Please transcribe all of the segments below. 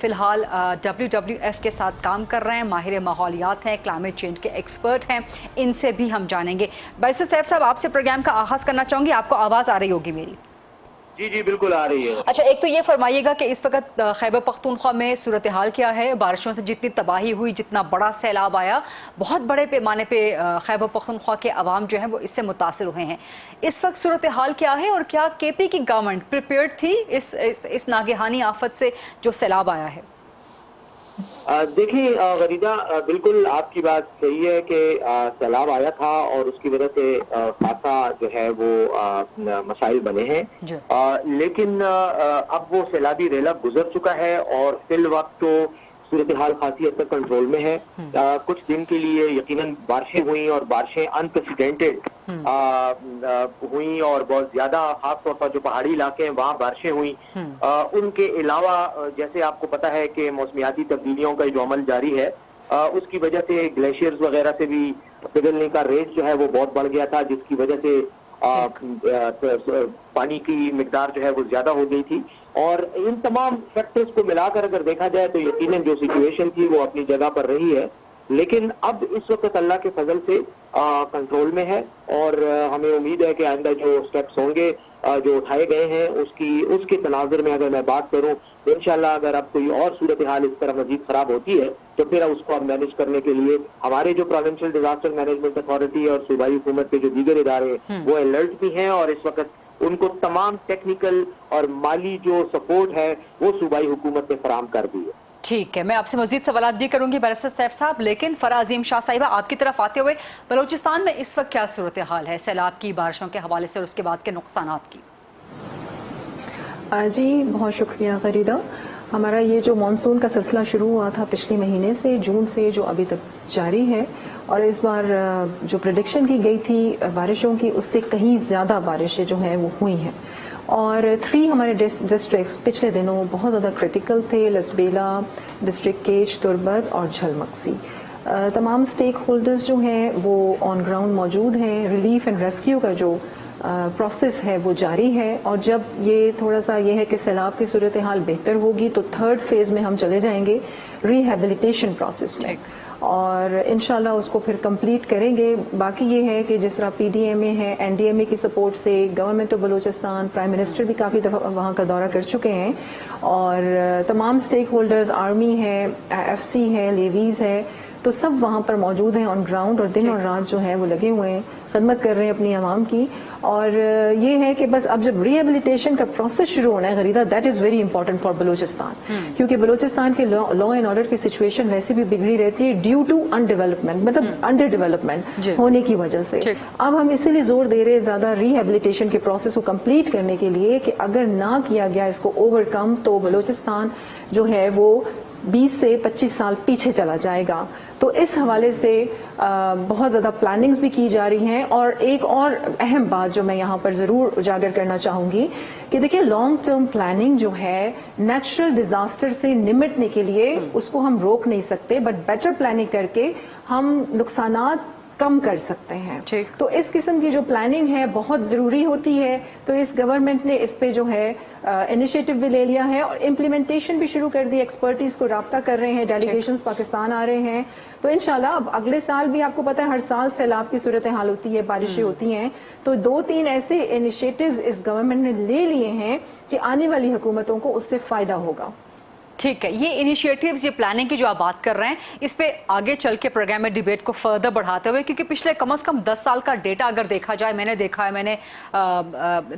فی الحال WWF کے ساتھ کام کر رہے ہیں، ماہر ماحولیات ہیں، کلائمیٹ چینج کے ایکسپرٹ ہیں، ان سے بھی ہم جانیں گے۔ بیرسٹر سیف صاحب، آپ سے پروگرام کا آغاز کرنا چاہوں گی، آپ کو آواز آ رہی ہوگی میری؟ جی بالکل آ رہی ہے۔ اچھا، ایک تو یہ فرمائیے گا کہ اس وقت خیبر پختونخوا میں صورتحال کیا ہے؟ بارشوں سے جتنی تباہی ہوئی، جتنا بڑا سیلاب آیا، بہت بڑے پیمانے پہ خیبر پختونخوا کے عوام جو ہیں وہ اس سے متاثر ہوئے ہیں۔ اس وقت صورتحال کیا ہے اور کیا KP کی گورنمنٹ پریپیئرڈ تھی اس ناگہانی آفت سے جو سیلاب آیا ہے؟ دیکھیں غریدہ، بالکل آپ کی بات صحیح ہے کہ سیلاب آیا تھا اور اس کی وجہ سے خاصا جو ہے وہ مسائل بنے ہیں، لیکن اب وہ سیلابی ریلہ گزر چکا ہے اور فی الوقت تو صورتحال خاصی حد تک کنٹرول میں ہے۔ کچھ دن کے لیے یقیناً بارشیں ہوئیں اور بارشیں انپریسیڈنٹڈ ہوئیں اور بہت زیادہ، خاص طور پر جو پہاڑی علاقے ہیں وہاں بارشیں ہوئیں۔ ان کے علاوہ جیسے آپ کو پتا ہے کہ موسمیاتی تبدیلیوں کا جو عمل جاری ہے، اس کی وجہ سے گلیشیئرز وغیرہ سے بھی پگھلنے کا ریٹ جو ہے وہ بہت بڑھ گیا تھا، جس کی وجہ سے پانی کی مقدار جو ہے وہ زیادہ ہو گئی تھی۔ اور ان تمام فیکٹرز کو ملا کر اگر دیکھا جائے تو یقیناً جو سچویشن تھی وہ اپنی جگہ پر رہی ہے، لیکن اب اس وقت اللہ کے فضل سے کنٹرول میں ہے اور ہمیں امید ہے کہ آئندہ جو سٹیپس ہوں گے جو اٹھائے گئے ہیں اس کے تناظر میں اگر میں بات کروں تو انشاءاللہ اگر اب کوئی اور صورتحال اس طرح مزید خراب ہوتی ہے تو پھر اس کو اب مینیج کرنے کے لیے ہمارے جو پروونشل ڈیزاسٹر مینجمنٹ اتھارٹی اور صوبائی حکومت کے جو دیگر ادارے ہیں وہ الرٹ بھی ہیں اور اس وقت ان کو تمام ٹیکنیکل اور مالی جو سپورٹ ہے وہ صوبائی حکومت نے فراہم کر دی ہے۔ ٹھیک ہے، میں آپ سے مزید سوالات بھی کروں گی بیرسٹر سیف صاحب، لیکن فرح عظیم شاہ صاحبہ آپ کی طرف آتے ہوئے بلوچستان میں اس وقت کیا صورتحال ہے سیلاب کی، بارشوں کے حوالے سے اور اس کے بعد کے نقصانات کی؟ جی بہت شکریہ غریدہ۔ ہمارا یہ جو مانسون کا سلسلہ شروع ہوا تھا پچھلے مہینے سے، جون سے، جو ابھی تک جاری ہے، اور اس بار جو پریڈکشن کی گئی تھی بارشوں کی اس سے کہیں زیادہ بارشیں جو ہیں وہ ہوئی ہیں، اور 3 ہمارے ڈسٹرکٹس پچھلے دنوں بہت زیادہ کرٹیکل تھے، لسبیلا ڈسٹرکٹ، کیچ، تربت اور جھلمکسی۔ تمام سٹیک ہولڈرز جو ہیں وہ آن گراؤنڈ موجود ہیں، ریلیف اینڈ ریسکیو کا جو پروسیس ہے وہ جاری ہے، اور جب یہ تھوڑا سا یہ ہے کہ سیلاب کی صورتحال بہتر ہوگی تو 3rd فیز میں ہم چلے جائیں گے ریہیبلیٹیشن پروسیس میں، اور انشاءاللہ اس کو پھر کمپلیٹ کریں گے۔ باقی یہ ہے کہ جس طرح PDMA ہے، NDMA کی سپورٹ سے government of Balochistan, prime minister بھی کافی دفعہ وہاں کا دورہ کر چکے ہیں، اور تمام سٹیک ہولڈرز، آرمی ہے، FC ہے، لیویز ہے، تو سب وہاں پر موجود ہیں آن گراؤنڈ، اور دن اور رات جو ہے وہ لگے ہوئے ہیں، خدمت کر رہے ہیں اپنی عوام کی۔ اور یہ ہے کہ بس اب جب ریہیبلیٹیشن کا پروسیس شروع ہونا ہے Gharida, that is very important for Balochistan, کیونکہ بلوچستان کے لا اینڈ آرڈر کی سچویشن ویسے بھی بگڑی رہتی ہے ڈیو ٹو انڈر ڈیولپمنٹ ہونے کی وجہ سے۔ اب ہم اسی لیے زور دے رہے ہیں زیادہ ریہیبلیٹیشن کے پروسیس کو کمپلیٹ کرنے کے لیے کہ اگر نہ کیا گیا اس کو اوور کم تو بلوچستان جو ہے وہ 20 سے 25 سال پیچھے چلا جائے گا۔ تو اس حوالے سے بہت زیادہ پلاننگز بھی کی جا رہی ہیں، اور ایک اور اہم بات جو میں یہاں پر ضرور اجاگر کرنا چاہوں گی کہ دیکھیں لانگ ٹرم پلاننگ جو ہے نیچرل ڈیزاسٹر سے نمٹنے کے لیے اس کو ہم روک نہیں سکتے، بٹ بیٹر پلاننگ کر کے ہم نقصانات کم کر سکتے ہیں۔ تو اس قسم کی جو پلاننگ ہے بہت ضروری ہوتی ہے، تو اس گورنمنٹ نے اس پہ جو ہے انیشیٹو بھی لے لیا ہے اور امپلیمنٹیشن بھی شروع کر دی، ایکسپرٹیز کو رابطہ کر رہے ہیں، ڈیلیگیشنز پاکستان آ رہے ہیں، تو انشاءاللہ اب اگلے سال بھی آپ کو پتہ ہے ہر سال سیلاب کی صورتحال ہوتی ہے، بارشیں ہوتی ہیں، تو 2-3 ایسے انیشیٹوز اس گورنمنٹ نے لے لیے ہیں کہ آنے والی حکومتوں کو اس سے فائدہ ہوگا۔ ٹھیک ہے، یہ انیشیٹیوز، یہ پلاننگ کی جو آپ بات کر رہے ہیں، اس پہ آگے چل کے پروگرام میں ڈیبیٹ کو فردر بڑھاتے ہوئے، کیونکہ پچھلے کم از کم 10 سال کا ڈیٹا اگر دیکھا جائے، میں نے دیکھا ہے، میں نے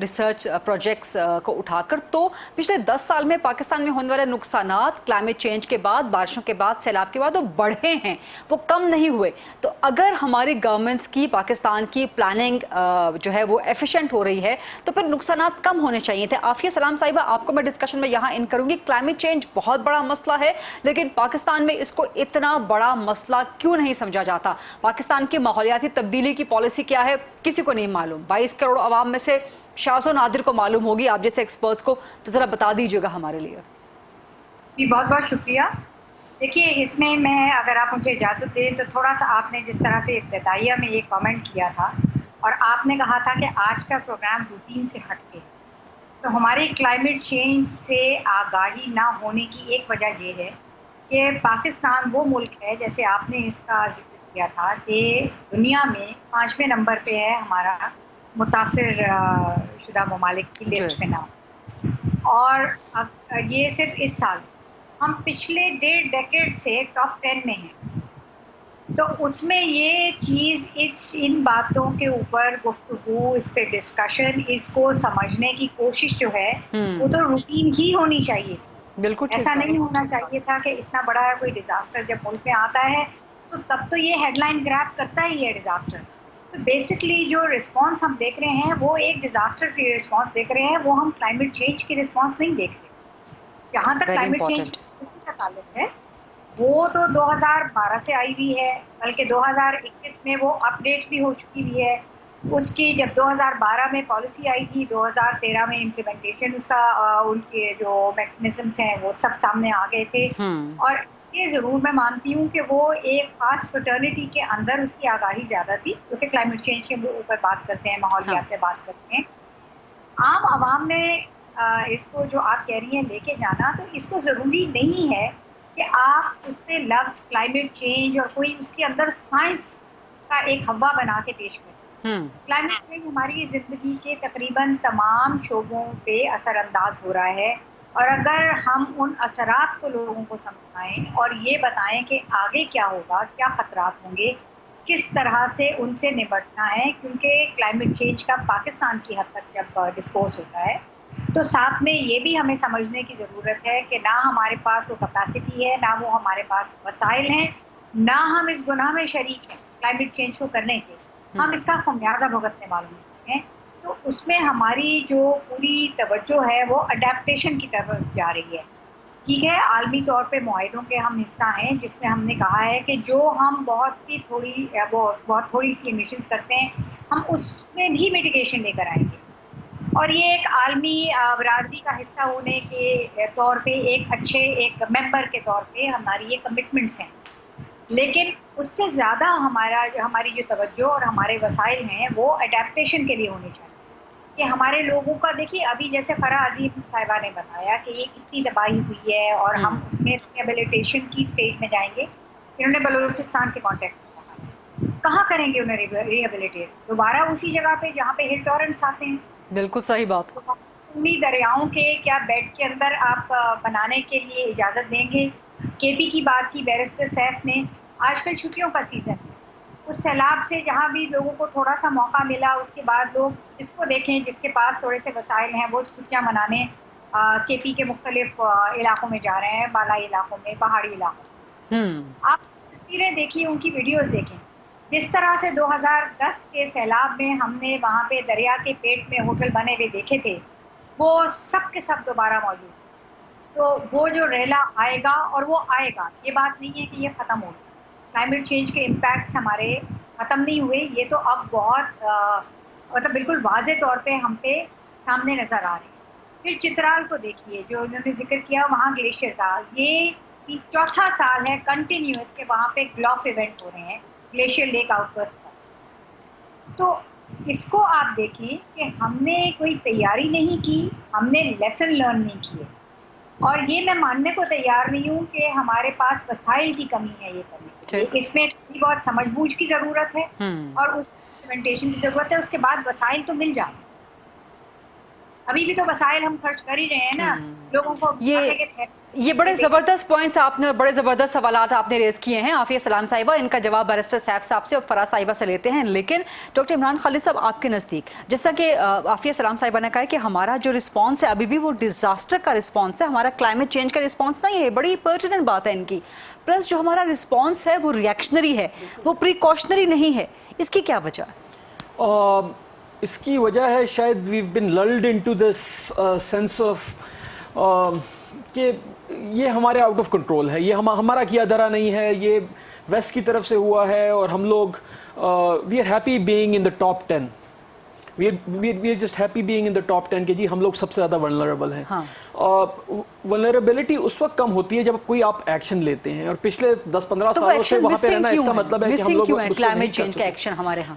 ریسرچ پروجیکٹس کو اٹھا کر، تو پچھلے 10 سال میں پاکستان میں ہونے والے نقصانات کلائمیٹ چینج کے بعد، بارشوں کے بعد، سیلاب کے بعد وہ بڑھے ہیں، وہ کم نہیں ہوئے۔ تو اگر ہماری گورنمنٹس کی، پاکستان کی پلاننگ جو ہے وہ ایفیشینٹ ہو رہی ہے تو پھر نقصانات کم ہونے چاہیے تھے۔ عافیہ سلام صاحبہ، آپ کو میں ڈسکشن میں یہاں ان کروں گی، کلائمیٹ چینج بہت بڑا مسئلہ ہے، لیکن پاکستان میں اس کو اتنا بڑا مسئلہ کیوں نہیں سمجھا جاتا؟ پاکستان کی ماحولیاتی تبدیلی کی پالیسی کیا ہے کسی کو نہیں معلوم، 22 کروڑ عوام میں سے شاذ و نادر کو معلوم ہوگی، آپ جیسے ایکسپرٹس کو، تو ذرا بتا دیجیے گا ہمارے لیے۔ جی بہت بہت شکریہ۔ دیکھیے اس میں اگر آپ مجھے اجازت دیں تو تھوڑا سا آپ نے جس طرح سے ابتدائیہ میں یہ کامنٹ کیا تھا اور آپ نے کہا تھا کہ آج کا پروگرام روٹین سے ہٹ کے، تو ہماری کلائمیٹ چینج سے آگاہی نہ ہونے کی ایک وجہ یہ ہے کہ پاکستان وہ ملک ہے، جیسے آپ نے اس کا ذکر کیا تھا، کہ دنیا میں 5ویں نمبر پہ ہے ہمارا متاثر شدہ ممالک کی لسٹ میں نام، اور یہ صرف اس سال ہم پچھلے 1.5 ڈیکیڈ سے ٹاپ 10 میں ہیں. تو اس میں یہ چیز ان باتوں کے اوپر گفتگو، اس پہ ڈسکشن، اس کو سمجھنے کی کوشش جو ہے وہ تو روٹین ہی ہونی چاہیے تھی. بالکل ایسا نہیں ہونا چاہیے تھا کہ اتنا بڑا کوئی ڈیزاسٹر جب ملک میں آتا ہے تو تب تو یہ ہیڈ لائن گریب کرتا ہی ہے ڈیزاسٹر. تو بیسکلی جو رسپانس ہم دیکھ رہے ہیں وہ ایک ڈیزاسٹر کی رسپانس دیکھ رہے ہیں، وہ ہم کلائمیٹ چینج کی رسپانس نہیں دیکھ رہے. جہاں تک کلائمیٹ چینج کا تعلق ہے وہ تو 2012 سے آئی ہوئی ہے، بلکہ 2021 میں وہ اپ ڈیٹ بھی ہو چکی ہوئی ہے. اس کی جب 2012 میں پالیسی آئی تھی، 2013 میں امپلیمنٹیشن اس کا ان کے جو میکینزمس ہیں وہ سب سامنے آ گئے تھے. اور یہ ضرور میں مانتی ہوں کہ وہ ایک خاص فرٹرنیٹی کے اندر اس کی آگاہی زیادہ تھی، کیونکہ کلائمیٹ چینج کے اوپر بات کرتے ہیں، ماحولیات پہ بات کرتے ہیں. عام عوام نے اس کو جو آپ کہہ رہی ہیں لے کے جانا، تو اس کو ضروری نہیں ہے کہ آپ اس پہ لفظ کلائمیٹ چینج اور کوئی اس کے اندر سائنس کا ایک حوا بنا کے پیش کریں. کلائمیٹ چینج ہماری زندگی کے تقریباً تمام شعبوں پہ اثر انداز ہو رہا ہے، اور اگر ہم ان اثرات کو لوگوں کو سمجھائیں اور یہ بتائیں کہ آگے کیا ہوگا، کیا خطرات ہوں گے، کس طرح سے ان سے نمٹنا ہے، کیونکہ کلائمیٹ چینج کا پاکستان کی حد تک جب ڈسکورس ہوتا ہے تو ساتھ میں یہ بھی ہمیں سمجھنے کی ضرورت ہے کہ نہ ہمارے پاس وہ کیپیسٹی ہے، نہ وہ ہمارے پاس وسائل ہیں، نہ ہم اس گناہ میں شریک ہیں کلائمیٹ چینج کو کرنے کے. ہم اس کا خمیازہ بھگتنے والوں ہیں. تو اس میں ہماری جو پوری توجہ ہے وہ اڈیپٹیشن کی طرف جا رہی ہے. ٹھیک ہے، عالمی طور پہ معاہدوں کے ہم حصہ ہیں جس میں ہم نے کہا ہے کہ جو ہم بہت تھوڑی سی ایمیشنز کرتے ہیں ہم اس میں بھی میٹیگیشن لے کر آئیں گے. اور یہ ایک عالمی برادری کا حصہ ہونے کے طور پہ ایک اچھے ایک ممبر کے طور پہ ہماری یہ کمٹمنٹس ہیں. لیکن اس سے زیادہ ہماری جو توجہ اور ہمارے وسائل ہیں وہ اڈیپٹیشن کے لیے ہونے چاہیے. کہ ہمارے لوگوں کا دیکھیے، ابھی جیسے فرح عظیم صاحبہ نے بتایا کہ یہ کتنی تباہی ہوئی ہے اور ہم اس میں ریہیبلیٹیشن کی اسٹیج میں جائیں گے. انہوں نے بلوچستان کے کانٹیکسٹ میں کہا، کہاں کریں گے انہیں ریہیبلیٹیٹ؟ دوبارہ اسی جگہ پہ جہاں پہ ہل ٹورنٹس آتے ہیں. بالکل صحیح بات. دریاؤں کے کیا بیڈ کے اندر آپ بنانے کے لیے اجازت دیں گے؟ کے پی کی بات کی بیرسٹر سیف نے. آج کل چھٹیوں کا سیزن ہے، اس سیلاب سے جہاں بھی لوگوں کو تھوڑا سا موقع ملا اس کے بعد لوگ اس کو دیکھیں جس کے پاس تھوڑے سے وسائل ہیں وہ چھٹیاں منانے کے پی کے مختلف علاقوں میں جا رہے ہیں، بالائی علاقوں میں، پہاڑی علاقوں میں. آپ تصویریں دیکھیے، ان کی ویڈیوز دیکھیں. جس طرح سے 2010 کے سیلاب میں ہم نے وہاں پہ دریا کے پیٹ میں ہوٹل بنے ہوئے دیکھے تھے، وہ سب کے سب دوبارہ موجود. تو وہ جو ریلا آئے گا اور وہ آئے گا، یہ بات نہیں ہے کہ یہ ختم ہو گیا. کلائمیٹ چینج کے امپیکٹس ہمارے ختم نہیں ہوئے، یہ تو اب بہت مطلب بالکل واضح طور پہ ہم پہ سامنے نظر آ رہے ہیں. پھر چترال کو دیکھیے جو انہوں نے ذکر کیا، وہاں گلیشیئر کا یہ 4تھا سال ہے کنٹینیوس کہ وہاں پہ گلوف ایونٹ ہو رہے ہیں، گلیشیئر لیک آؤٹ برسٹ کا. تو اس کو آپ دیکھیں کہ ہم نے کوئی تیاری نہیں کی، ہم نے لیسن لرن نہیں کیے. اور یہ میں ماننے کو تیار نہیں ہوں کہ ہمارے پاس وسائل کی کمی ہے یہ کرنے کی. اس میں تھوڑی بہت سمجھ بوجھ کی ضرورت ہے اور اس امپلیمنٹیشن کی ضرورت ہے. اس کے بعد وسائل تو مل جائیں. ابھی بھی تو وسائل ہم خرچ کر ہی رہے ہیں نا لوگوں کو. یہ بڑے زبردست پوائنٹس آپ نے اور بڑے زبردست سوالات آپ نے ریز کیے ہیں عافیہ سلام صاحبہ. ان کا جواب بیرسٹر سیف صاحب سے اور فرح صاحبہ سے لیتے ہیں. لیکن ڈاکٹر عمران خالد صاحب، آپ کے نزدیک جیسا کہ عافیہ سلام صاحبہ نے کہا کہ ہمارا جو رسپانس ہے ابھی بھی وہ ڈیزاسٹر کا رسپانس ہے، ہمارا کلائمیٹ چینج کا رسپانس نہیں ہے. بڑی پرٹیننٹ بات ہے ان کی. پلس جو ہمارا رسپانس ہے وہ ریئیکشنری ہے، وہ پریکاشنری نہیں ہے. اس کی کیا وجہ ہے؟ اس کی وجہ ہے شاید we've been lulled into this sense of کہ یہ ہمارے آؤٹ آف کنٹرول ہے، یہ ہمارا کیا درا نہیں ہے، یہ ویسٹ کی طرف سے ہوا ہے اور ہم لوگ we are happy being in the top 10. We are just happy being in the top 10 کہ جی ہم لوگ سب سے زیادہ ولنریبل ہیں. ولنریبلٹی اس وقت کم ہوتی ہے جب کوئی آپ ایکشن لیتے ہیں، اور پچھلے 10-15 سالوں سے وہاں پہ رہنا اس کا مطلب ہے کہ ہم لوگ کلائمیٹ چینج کا ایکشن ہمارے ہاں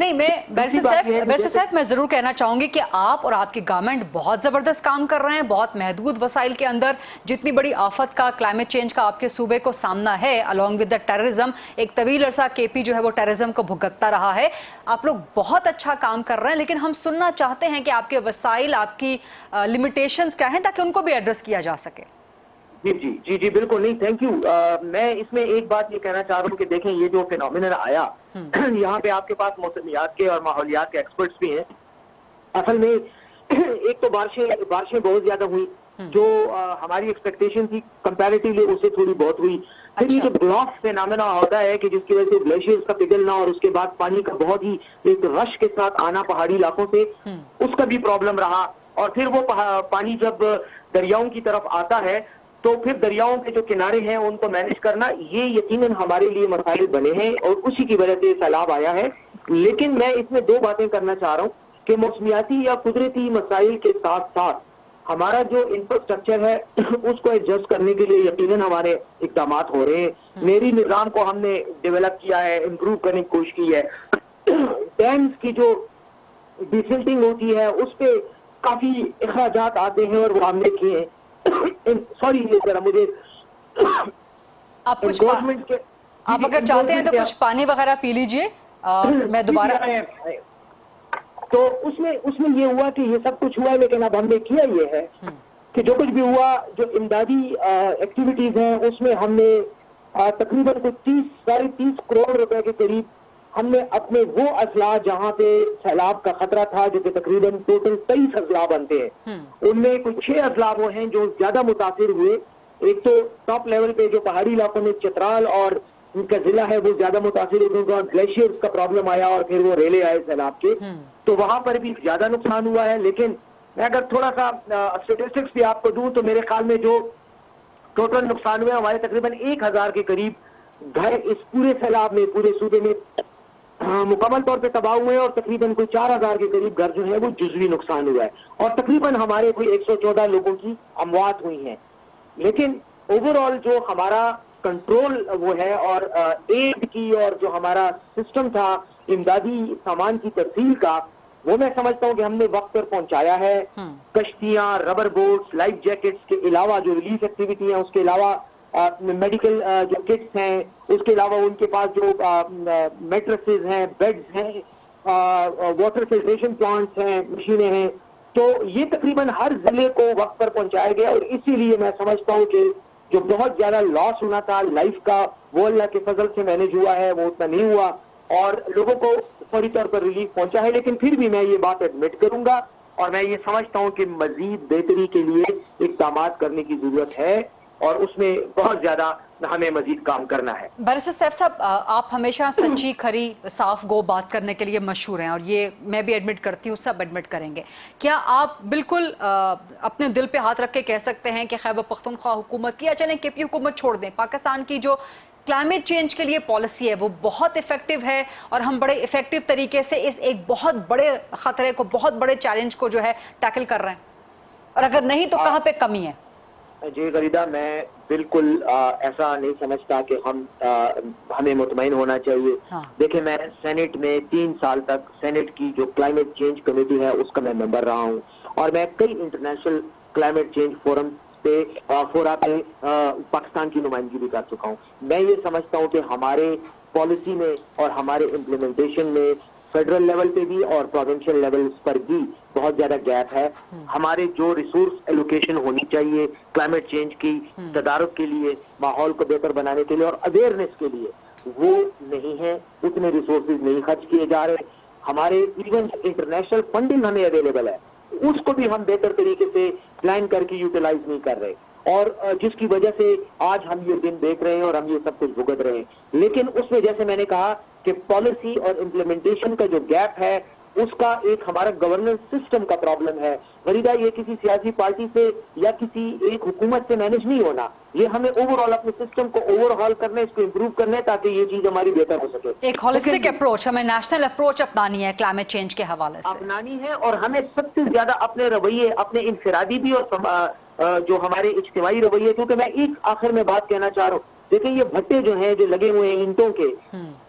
نہیں میں بیرسٹر صاحب میں ضرور کہنا چاہوں گی کہ آپ اور آپ کی گورنمنٹ بہت زبردست کام کر رہے ہیں, بہت محدود وسائل کے اندر جتنی بڑی آفت کا, کلائمیٹ چینج کا آپ کے صوبے کو سامنا ہے, along with the terrorism, ایک طویل عرصہ کے پی جو ہے وہ ٹیررزم کو بھگتتا رہا ہے, آپ لوگ بہت اچھا کام کر رہے ہیں, لیکن ہم سننا چاہتے ہیں کہ آپ کے وسائل, آپ کی لمیٹیشنز کیا ہیں تاکہ ان کو بھی ایڈریس کیا جا سکے. جی بالکل, نہیں تھینک یو. میں اس میں ایک بات یہ کہنا چاہ رہا ہوں کہ دیکھیں یہ جو فینومینل آیا یہاں پہ آپ کے پاس موسمیات کے اور ماحولیات کے ایکسپرٹس بھی ہیں. اصل میں ایک تو بارشیں بہت زیادہ ہوئی جو ہماری ایکسپیکٹیشن تھی کمپیریٹیولی اس سے تھوڑی بہت ہوئی. پھر یہ جو بلاک فینومینا ہوتا ہے کہ جس کی وجہ سے گلیشیئرز کا پگھلنا اور اس کے بعد پانی کا بہت ہی ایک رش کے ساتھ آنا پہاڑی علاقوں سے, اس کا بھی پرابلم رہا. اور پھر وہ پانی جب دریاؤں کی طرف آتا ہے تو پھر دریاؤں کے جو کنارے ہیں ان کو مینج کرنا یہ یقیناً ہمارے لیے مسائل بنے ہیں اور اسی کی وجہ سے سیلاب آیا ہے. لیکن میں اس میں دو باتیں کرنا چاہ رہا ہوں کہ موسمیاتی یا قدرتی مسائل کے ساتھ ساتھ ہمارا جو انفراسٹرکچر ہے اس کو ایڈجسٹ کرنے کے لیے یقیناً ہمارے اقدامات ہو رہے ہیں. میری نظام کو ہم نے ڈیولپ کیا ہے, امپروو کرنے کی کوشش کی ہے. ڈیمز کی جو ڈیسلٹنگ ہوتی ہے اس پہ کافی اخراجات آتے ہیں اور وہ ہم نے کیے ہیں. سوری ذرا مجھے آپ اگر چاہتے ہیں تو کچھ پانی وغیرہ پی لیجئے, میں دوبارہ. تو اس میں یہ ہوا کہ یہ سب کچھ ہوا ہے, لیکن اب ہم نے کیا یہ ہے کہ جو کچھ بھی ہوا, جو امدادی ایکٹیویٹیز ہیں اس میں ہم نے تقریباً 30 کروڑ روپے کے قریب ہم نے اپنے وہ اضلاع جہاں پہ سیلاب کا خطرہ تھا, جو کہ تقریباً ٹوٹل 23 اضلاع بنتے ہیں, ان میں کوئی 6 اضلاع وہ ہیں جو زیادہ متاثر ہوئے. ایک تو ٹاپ لیول پہ جو پہاڑی علاقوں میں چترال اور ان کا ضلع ہے وہ زیادہ متاثر ہوئے, کیونکہ گلیشیئر کا پرابلم آیا اور پھر وہ ریلے آئے سیلاب کے, تو وہاں پر بھی زیادہ نقصان ہوا ہے. لیکن میں اگر تھوڑا سا اسٹیٹسٹکس بھی آپ کو دوں تو میرے خیال میں جو ٹوٹل نقصان ہوئے ہمارے تقریباً 1000 کے قریب گھر اس پورے سیلاب میں پورے صوبے میں مکمل طور پہ تباہ ہوئے ہیں, اور تقریباً کوئی 4000 کے قریب گھر جو ہے وہ جزوی نقصان ہوا ہے, اور تقریباً ہمارے کوئی 114 لوگوں کی اموات ہوئی ہیں. لیکن اوور آل جو ہمارا کنٹرول وہ ہے اور ایڈ کی اور جو ہمارا سسٹم تھا امدادی سامان کی ترسیل کا, وہ میں سمجھتا ہوں کہ ہم نے وقت پر پہنچایا ہے. کشتیاں, ربر بوٹس, لائف جیکٹس کے علاوہ جو ریلیف ایکٹیویٹی ہیں, اس کے علاوہ میڈیکل جو کٹس ہیں, اس کے علاوہ ان کے پاس جو میٹرسز ہیں, بیڈز ہیں, واٹر فلٹریشن پلانٹس ہیں, مشینیں ہیں, تو یہ تقریباً ہر ضلع کو وقت پر پہنچایا گیا. اور اسی لیے میں سمجھتا ہوں کہ جو بہت زیادہ لاس ہونا تھا لائف کا وہ اللہ کے فضل سے مینیج ہوا ہے, وہ اتنا نہیں ہوا اور لوگوں کو فوری طور پر ریلیف پہنچا ہے. لیکن پھر بھی میں یہ بات ایڈمٹ کروں گا اور میں یہ سمجھتا ہوں کہ مزید بہتری کے لیے اقدامات کرنے کی ضرورت ہے اور اس میں بہت زیادہ ہمیں مزید کام کرنا ہے. بیرسٹر سیف صاحب, آپ ہمیشہ سچی کھری صاف گو بات کرنے کے لیے مشہور ہیں, اور یہ میں بھی ایڈمٹ کرتی ہوں, سب ایڈمٹ کریں گے. کیا آپ بالکل اپنے دل پہ ہاتھ رکھ کے کہہ سکتے ہیں کہ خیبر پختونخوا حکومت کی, یا چلیں کے پی حکومت چھوڑ دیں, پاکستان کی جو کلائمیٹ چینج کے لیے پالیسی ہے وہ بہت افیکٹو ہے, اور ہم بڑے افیکٹو طریقے سے اس ایک بہت بڑے خطرے کو, بہت بڑے چیلنج کو جو ہے ٹیکل کر رہے ہیں, اور اگر نہیں تو کہاں پہ کمی ہے؟ جی غریدہ, میں بالکل ایسا نہیں سمجھتا کہ ہمیں مطمئن ہونا چاہیے. دیکھیں, میں سینٹ میں 3 سال تک سینٹ کی جو کلائمیٹ چینج کمیٹی ہے اس کا میں ممبر رہا ہوں, اور میں کئی انٹرنیشنل کلائمیٹ چینج فورم پہ پاکستان کی نمائندگی بھی کر چکا ہوں. میں یہ سمجھتا ہوں کہ ہمارے پالیسی میں اور ہمارے امپلیمنٹیشن میں فیڈرل لیول پہ بھی اور پروونشل لیول پر بھی بہت زیادہ گیپ ہے. ہمارے جو ریسورس ایلوکیشن ہونی چاہیے کلائمیٹ چینج کی تدارک کے لیے, ماحول کو بہتر بنانے کے لیے اور اویئرنیس کے لیے, وہ نہیں ہے, اتنے ریسورسز نہیں خرچ کیے جا رہے. ہمارے ایون انٹرنیشنل فنڈنگ ہمیں اویلیبل ہے, اس کو بھی ہم بہتر طریقے سے پلان کر کے یوٹیلائز نہیں کر رہے, اور جس کی وجہ سے آج ہم یہ دن دیکھ رہے ہیں اور ہم یہ سب کچھ بھگت رہے ہیں. لیکن اس میں جیسے میں نے کہا کہ پالیسی اور امپلیمنٹیشن کا جو گیپ ہے اس کا ایک ہمارا گورننس سسٹم کا پرابلم ہے. غریدہ, یہ کسی سیاسی پارٹی سے یا کسی ایک حکومت سے مینج نہیں ہونا, یہ ہمیں اوور آل اپنے سسٹم کو اوور ہال کرنا ہے, اس کو امپروو کرنا ہے تاکہ یہ چیز ہماری بہتر ہو سکے. ایک ہولسٹک اپروچ, ہمیں نیشنل اپروچ اپنانی ہے کلائمیٹ چینج کے حوالے سے, اپنانی ہے, اور ہمیں سب سے زیادہ اپنے رویے, اپنے انفرادی بھی اور جو ہمارے اجتماعی رویے, کیونکہ میں ایک آخر میں بات کہنا چاہ رہا ہوں, دیکھیں یہ بھٹے جو ہیں جو لگے ہوئے ہیں اینٹوں کے،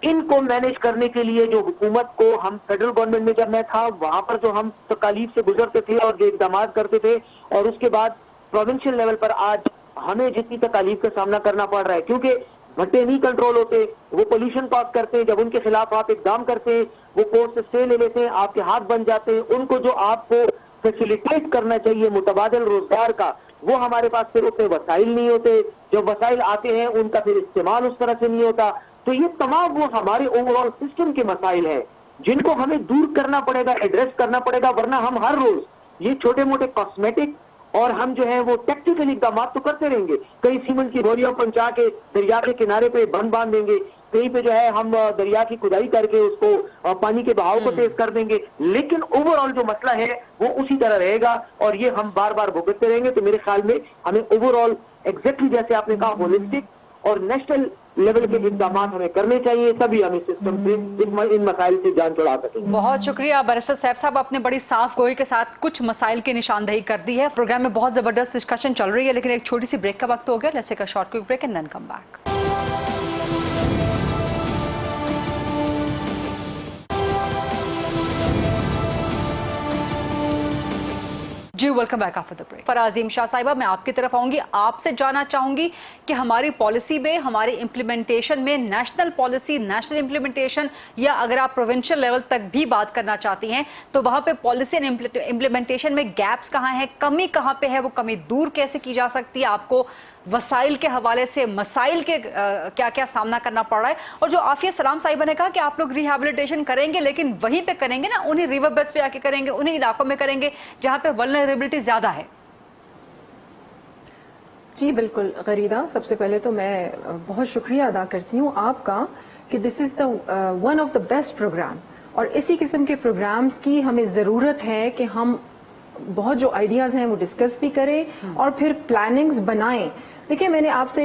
ان کو مینج کرنے کے لیے جو حکومت کو ہم فیڈرل گورنمنٹ میں جب میں تھا وہاں پر جو ہم تکالیف سے گزرتے تھے اور جو اقدامات کرتے تھے، اور اس کے بعد پروونشل لیول پر آج ہمیں جتنی تکالیف کا سامنا کرنا پڑ رہا ہے، کیونکہ بھٹے نہیں کنٹرول ہوتے، وہ پولیوشن پاس کرتے ہیں، جب ان کے خلاف آپ اقدام کرتے ہیں وہ کورٹ سے اسٹے لے لیتے ہیں، آپ کے ہاتھ بن جاتے ہیں، ان کو جو آپ کو فیسیلیٹیٹ کرنا چاہیے متبادل روزگار کا، وہ ہمارے پاس پھر اتنے وسائل نہیں ہوتے، جب وسائل آتے ہیں ان کا پھر استعمال اس طرح سے نہیں ہوتا. تو یہ تمام وہ ہمارے اوور آل سسٹم کے مسائل ہیں جن کو ہمیں دور کرنا پڑے گا، ایڈریس کرنا پڑے گا، ورنہ ہم ہر روز یہ چھوٹے موٹے کاسمیٹک اور ہم جو ہے وہ ٹیکٹیکل اقدامات تو کرتے رہیں گے. کئی سیمنٹ کی بوریاں پہنچا کے دریا کے کنارے پہ بند باندھ دیں گے، کہیں پہ جو ہے ہم دریا کی کھدائی کر کے اس کو پانی کے بہاؤ کو تیز کر دیں گے، لیکن اوور آل جو مسئلہ ہے وہ اسی طرح رہے گا اور یہ ہم بار بار بھگتتے رہیں گے. تو میرے خیال میں ہمیں اوور آل ایگزیکٹلی جیسے آپ نے کہا ہولسٹک اور نیشنل لیول کے اقدامات ہمیں کرنے چاہیے، تبھی ہم اس سسٹم سے ان مسائل سے جان چھڑا سکیں گے. بہت شکریہ بیرسٹر سیف صاحب، آپ نے بڑی صاف گوئی کے ساتھ کچھ مسائل کی نشاندہی کر دی ہے. پروگرام میں بہت زبردست ڈسکشن چل رہی ہے لیکن ایک چھوٹی سی بریک کا وقت ہو گیا. Let's take a short quick break and then come back. جی welcome back after the break. Azeem Shah صاحبہ میں آپ کی طرف آؤں گی، آپ سے جاننا چاہوں گی کہ ہماری پالیسی میں، ہماری امپلیمنٹیشن میں، نیشنل پالیسی، نیشنل امپلیمنٹیشن یا اگر آپ پروونشل لیول تک بھی بات کرنا چاہتی ہیں تو وہاں پہ پالیسی اینڈ امپلیمنٹیشن میں گیپس کہاں ہیں، کمی کہاں پہ ہے، وہ کمی دور کیسے کی جا سکتی ہے، آپ کو وسائل کے حوالے سے مسائل کے کیا کیا سامنا کرنا پڑ رہا ہے. اور جو عافیہ سلام صاحبہ نے کہا کہ آپ لوگ ریہیبلیٹیشن کریں گے لیکن وہیں پہ کریں گے نا، انہی ریور بیڈز پہ آ کے کریں گے، انہی علاقوں میں کریں گے جہاں پہ ولنریبلٹی زیادہ ہے. جی بالکل غریدہ، سب سے پہلے تو میں بہت شکریہ ادا کرتی ہوں آپ کا کہ this is the one of the best program, اور اسی قسم کے پروگرامز کی ہمیں ضرورت ہے کہ ہم بہت جو آئیڈیاز ہیں وہ ڈسکس بھی کریں اور پھر پلاننگز بنائیں. دیکھیں میں نے آپ سے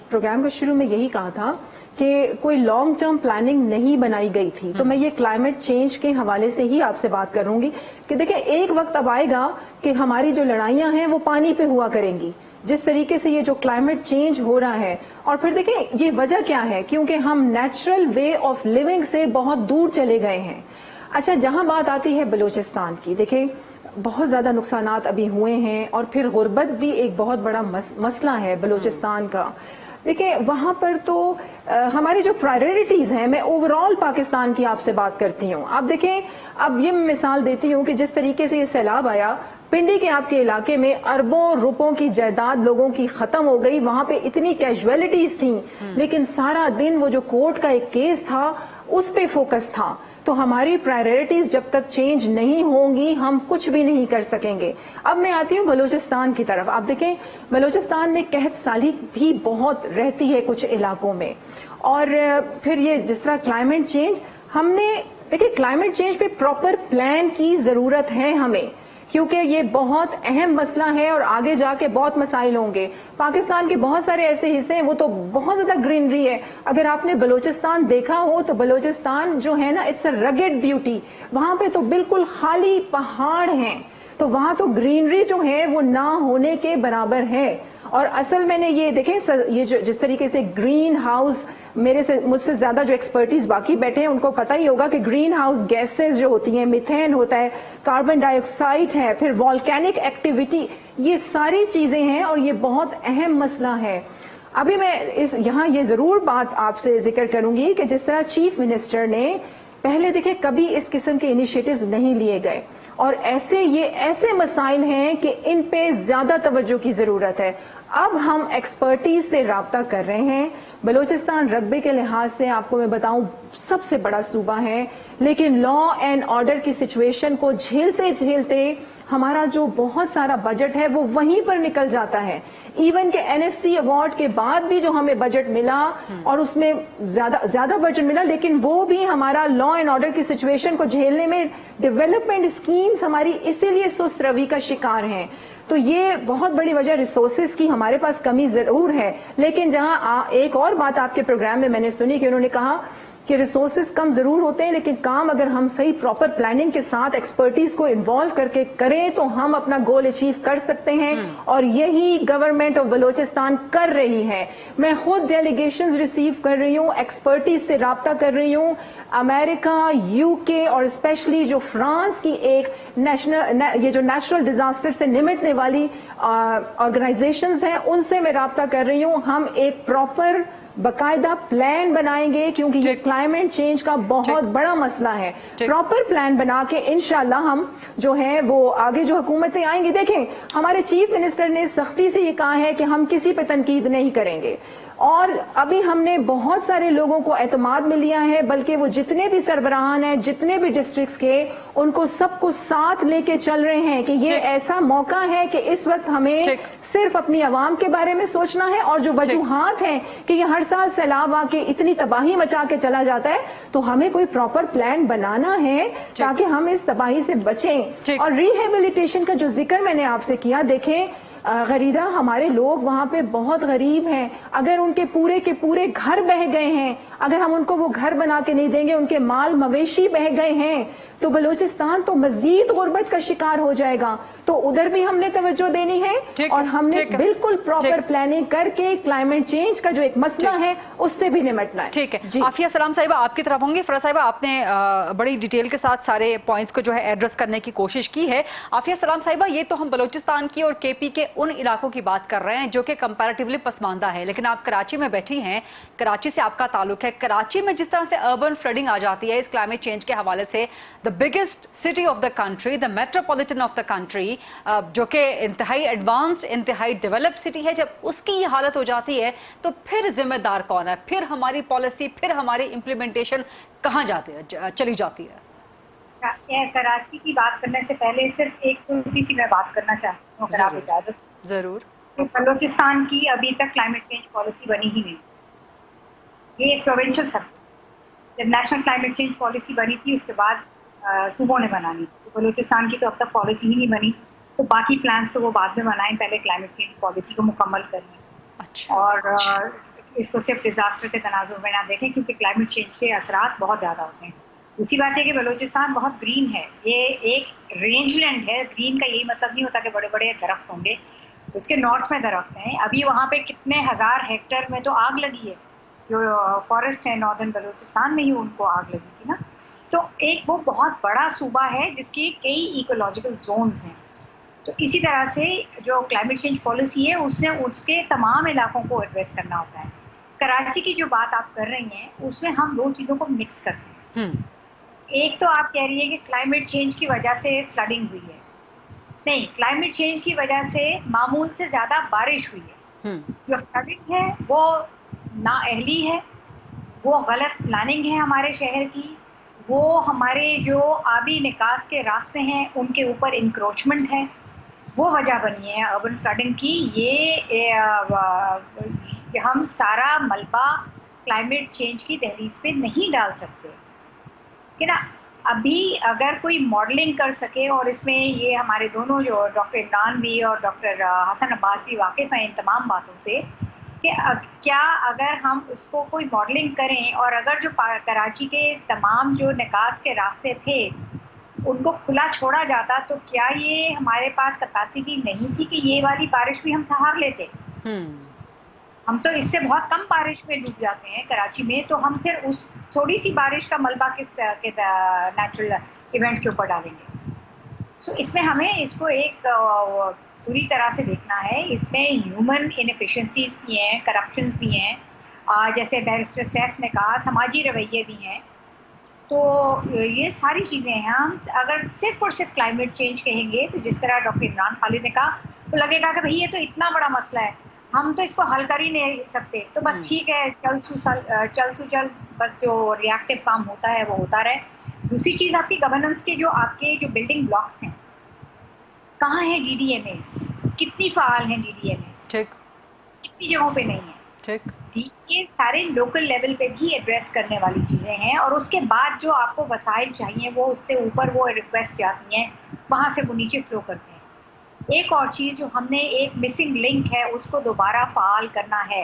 پروگرام کے شروع میں یہی کہا تھا کہ کوئی لانگ ٹرم پلاننگ نہیں بنائی گئی تھی، تو میں یہ کلائمیٹ چینج کے حوالے سے ہی آپ سے بات کروں گی کہ دیکھیں ایک وقت اب آئے گا کہ ہماری جو لڑائیاں ہیں وہ پانی پہ ہوا کریں گی، جس طریقے سے یہ جو کلائمیٹ چینج ہو رہا ہے. اور پھر دیکھیں یہ وجہ کیا ہے، کیونکہ ہم نیچرل وے آف لیونگ سے بہت دور چلے گئے ہیں. اچھا جہاں بات آتی ہے بلوچستان کی، دیکھیں بہت زیادہ نقصانات ابھی ہوئے ہیں اور پھر غربت بھی ایک بہت بڑا مسئلہ ہے بلوچستان کا. دیکھیں وہاں پر تو ہماری جو پرائرٹیز ہیں، میں اوور آل پاکستان کی آپ سے بات کرتی ہوں. آپ دیکھیں اب یہ مثال دیتی ہوں کہ جس طریقے سے یہ سیلاب آیا، پنڈی کے آپ کے علاقے میں اربوں روپوں کی جائیداد لوگوں کی ختم ہو گئی، وہاں پہ اتنی کیجویلٹیز تھیں لیکن سارا دن وہ جو کورٹ کا ایک کیس تھا اس پہ فوکس تھا. تو ہماری پرائرٹیز جب تک چینج نہیں ہوں گی ہم کچھ بھی نہیں کر سکیں گے. اب میں آتی ہوں بلوچستان کی طرف. آپ دیکھیں بلوچستان میں قحط سالی بھی بہت رہتی ہے کچھ علاقوں میں، اور پھر یہ جس طرح کلائمیٹ چینج، ہم نے دیکھیں کلائمیٹ چینج پہ پراپر پلان کی ضرورت ہے ہمیں، کیونکہ یہ بہت اہم مسئلہ ہے اور آگے جا کے بہت مسائل ہوں گے. پاکستان کے بہت سارے ایسے حصے ہیں وہ تو بہت زیادہ گرینری ہے. اگر آپ نے بلوچستان دیکھا ہو تو بلوچستان جو ہے نا اٹس اے رگڈ بیوٹی، وہاں پہ تو بالکل خالی پہاڑ ہیں، تو وہاں تو گرینری جو ہے وہ نہ ہونے کے برابر ہے. اور اصل میں نے یہ دیکھیں یہ جو جس طریقے سے گرین ہاؤس، مجھ سے زیادہ جو ایکسپرٹیز باقی بیٹھے ہیں ان کو پتہ ہی ہوگا کہ گرین ہاؤس گیسز جو ہوتی ہیں، میتھین ہوتا ہے، کاربن ڈائی آکسائڈ ہے، پھر والکینک ایکٹیویٹی، یہ ساری چیزیں ہیں اور یہ بہت اہم مسئلہ ہے. ابھی میں یہاں یہ ضرور بات آپ سے ذکر کروں گی کہ جس طرح چیف منسٹر نے پہلے دیکھے کبھی اس قسم کے انیشیٹوز نہیں لیے گئے، اور یہ ایسے مسائل ہیں کہ ان پہ زیادہ توجہ کی ضرورت ہے. اب ہم ایکسپرٹیز سے رابطہ کر رہے ہیں. بلوچستان رقبے کے لحاظ سے آپ کو میں بتاؤں سب سے بڑا صوبہ ہے، لیکن لا اینڈ آرڈر کی سچویشن کو جھیلتے جھیلتے ہمارا جو بہت سارا بجٹ ہے وہ وہیں پر نکل جاتا ہے. ایون کہ NFC ایوارڈ کے بعد بھی جو ہمیں بجٹ ملا اور اس میں زیادہ بجٹ ملا، لیکن وہ بھی ہمارا لا اینڈ آرڈر کی سچویشن کو جھیلنے میں ڈیولپمنٹ اسکیمز ہماری اسی لیے سست روی کا شکار ہیں. تو یہ بہت بڑی وجہ ریسورسز کی ہمارے پاس کمی ضرور ہے. لیکن جہاں ایک اور بات آپ کے پروگرام میں نے سنی کہ انہوں نے کہا کہ ریسورسز کم ضرور ہوتے ہیں لیکن کام اگر ہم صحیح پراپر پلاننگ کے ساتھ ایکسپرٹیز کو انوالو کر کے کریں تو ہم اپنا گول اچیو کر سکتے ہیں، اور یہی گورنمنٹ آف بلوچستان کر رہی ہے. میں خود ڈیلیگیشنز ریسیو کر رہی ہوں، ایکسپرٹیز سے رابطہ کر رہی ہوں. امریکہ، یو کے اور اسپیشلی جو فرانس کی ایک یہ جو نیچرل ڈیزاسٹر سے نمٹنے والی آرگنائزیشنز ہیں ان سے میں رابطہ کر رہی ہوں. ہم ایک پراپر باقاعدہ پلان بنائیں گے کیونکہ یہ کلائمیٹ چینج کا بہت بڑا مسئلہ ہے. پراپر پلان بنا کے انشاءاللہ ہم جو ہے وہ آگے جو حکومتیں آئیں گی، دیکھیں ہمارے چیف منسٹر نے سختی سے یہ کہا ہے کہ ہم کسی پہ تنقید نہیں کریں گے، اور ابھی ہم نے بہت سارے لوگوں کو اعتماد میں لیا ہے، بلکہ وہ جتنے بھی سربراہان ہیں جتنے بھی ڈسٹرکٹس کے ان کو سب کو ساتھ لے کے چل رہے ہیں کہ یہ ایسا موقع ہے کہ اس وقت ہمیں صرف اپنی عوام کے بارے میں سوچنا ہے، اور جو وجوہات ہیں کہ یہ ہر سال سیلاب آ کے اتنی تباہی مچا کے چلا جاتا ہے تو ہمیں کوئی پراپر پلان بنانا ہے تاکہ ہم اس تباہی سے بچیں. اور ریہیبلیٹیشن کا جو ذکر میں نے آپ سے کیا، دیکھیں غریدہ ہمارے لوگ وہاں پہ بہت غریب ہیں، اگر ان کے پورے گھر بہ گئے ہیں، اگر ہم ان کو وہ گھر بنا کے نہیں دیں گے، ان کے مال مویشی بہ گئے ہیں تو بلوچستان تو مزید غربت کا شکار ہو جائے گا. تو ادھر بھی ہم نے توجہ دینی ہے اور ہم نے بالکل پراپر پلاننگ کر کے کلائمیٹ چینج کا جو ایک مسئلہ ہے اس سے بھی نمٹنا ہے. ٹھیک ہے. عافیہ سلام صاحبہ آپ کی طرف ہوں گی. فرا صاحبہ آپ نے بڑی ڈیٹیل کے ساتھ سارے پوائنٹس کو جو ہے ایڈریس کرنے کی کوشش کی ہے. عافیہ سلام صاحبہ، یہ تو ہم بلوچستان کی اور کے پی کے ان علاقوں کی بات کر رہے ہیں جو کہ کمپیریٹیولی پسماندہ ہے، لیکن آپ کراچی میں بیٹھی ہیں، کراچی سے آپ کا تعلق ہے. کراچی میں جس طرح سے اربن فلڈنگ آ جاتی ہے اس کلائمیٹ چینج کے حوالے سے، the biggest city of the country, the metropolitan of the country, جو کہ انتہائی ایڈوانسڈ انتہائی ڈیولپڈ سٹی ہے، جب اس کی یہ حالت ہو جاتی ہے تو پھر ذمہ دار کون ہے؟ پھر ہماری پالیسی، پھر ہماری امپلیمنٹیشن کہاں چلی جاتی ہے؟ کراچی کی بات کرنے سے پہلے صرف ایک چھوٹی سی میں بات کرنا چاہتی ہوں اگر آپ اجازت. ضرور. بلوچستان کی ابھی تک کلائمیٹ چینج پالیسی بنی ہی نہیں. یہ ایک پروونشل سب، جب نیشنل کلائمیٹ چینج پالیسی بنی تھی اس کے بعد صوبوں نے بنانی تھی. بلوچستان کی تو اب تک پالیسی ہی نہیں بنی، تو باقی پلانس تو وہ بعد میں بنائیں، پہلے کلائمیٹ چینج پالیسی کو مکمل کریں. اچھا. اور اس کو صرف ڈیزاسٹر کے تناظر میں نہ دیکھیں کیونکہ کلائمیٹ چینج کے اثرات بہت زیادہ ہوتے ہیں. دوسری بات ہے کہ بلوچستان بہت گرین ہے، یہ ایک رینج لینڈ ہے. گرین کا یہی مطلب نہیں ہوتا کہ بڑے بڑے درخت ہوں گے، اس کے نارتھ میں درخت ہیں. ابھی وہاں پہ کتنے ہزار ہیکٹر میں تو آگ لگی ہے، جو فارسٹ ہے ناردرن بلوچستان میں ہی ان کو آگ لگی تھی نا. تو ایک وہ بہت بڑا صوبہ ہے جس کی کئی ایکولوجیکل زونز ہیں. تو اسی طرح سے جو کلائمیٹ چینج پالیسی ہے اس سے اس کے تمام علاقوں کو ایڈریس کرنا ہوتا ہے. کراچی کی جو بات آپ کر رہی ہیں اس میں ہم دو چیزوں کو مکس کرتے ہیں. ایک تو آپ کہہ رہی ہیں کہ کلائمیٹ چینج کی وجہ سے فلڈنگ ہوئی ہے. نہیں، کلائمیٹ چینج کی وجہ سے معمول سے زیادہ بارش ہوئی ہے. جو فلڈنگ ہے وہ نااہلی ہے، وہ غلط پلاننگ ہے ہمارے شہر کی، وہ ہمارے جو آبی نکاس کے راستے ہیں ان کے اوپر انکروچمنٹ ہے، وہ وجہ بنی ہے اربن فلڈنگ کی. یہ ہم سارا ملبہ کلائمیٹ چینج کی دہلیز پہ نہیں ڈال سکتے کہ نا. ابھی اگر کوئی ماڈلنگ کر سکے، اور اس میں یہ ہمارے دونوں جو ڈاکٹر عمران بھی اور ڈاکٹر حسن عباس بھی واقف ہیں ان تمام باتوں سے، کہ کیا اگر ہم اس کو کوئی ماڈلنگ کریں اور اگر جو کراچی کے تمام جو نکاس کے راستے تھے ان کو کھلا چھوڑا جاتا تو کیا یہ ہمارے پاس کیپیسٹی نہیں تھی کہ یہ والی بارش بھی ہم سہار لیتے؟ ہم تو اس سے بہت کم بارش میں ڈوب جاتے ہیں کراچی میں، تو ہم پھر اس تھوڑی سی بارش کا ملبہ کس نیچرل ایونٹ کے اوپر ڈالیں گے؟ سو اس میں ہمیں اس کو ایک پوری طرح سے دیکھنا ہے. اس میں ہیومن انفیشنسیز بھی ہیں، کرپشنز بھی ہیں، جیسے بیرسٹر سیف نے کہا سماجی رویے بھی ہیں. تو یہ ساری چیزیں ہیں. ہم اگر صرف اور صرف کلائمیٹ چینج کہیں گے تو جس طرح ڈاکٹر عمران خالد نے کہا تو لگے گا کہ بھئی یہ تو اتنا بڑا مسئلہ ہے، ہم تو اس کو حل کر ہی نہیں سکتے، تو بس ٹھیک ہے چل سو بس جو ریئیکٹیو کام ہوتا ہے وہ ہوتا رہے. دوسری چیز آپ کی گورننس کے جو آپ کے جو بلڈنگ بلاکس ہیں، کہاں ہیں ڈی ڈی ایم ایز؟ کتنی فعال ہیں ڈی ڈی ایم ایز؟ کتنی جگہوں پہ نہیں ہیں؟ یہ سارے لوکل لیول پہ بھی ایڈریس کرنے والی چیزیں ہیں. اور اس کے بعد جو آپ کو وسائل چاہیے وہ اس سے اوپر وہ ریکویسٹ جاتی ہیں، وہاں سے وہ نیچے فلو کرتے ہیں. ایک اور چیز جو ہم نے ایک مسنگ لنک ہے اس کو دوبارہ فعال کرنا ہے،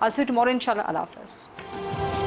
I'll see you tomorrow, inshallah. Allah Hafiz.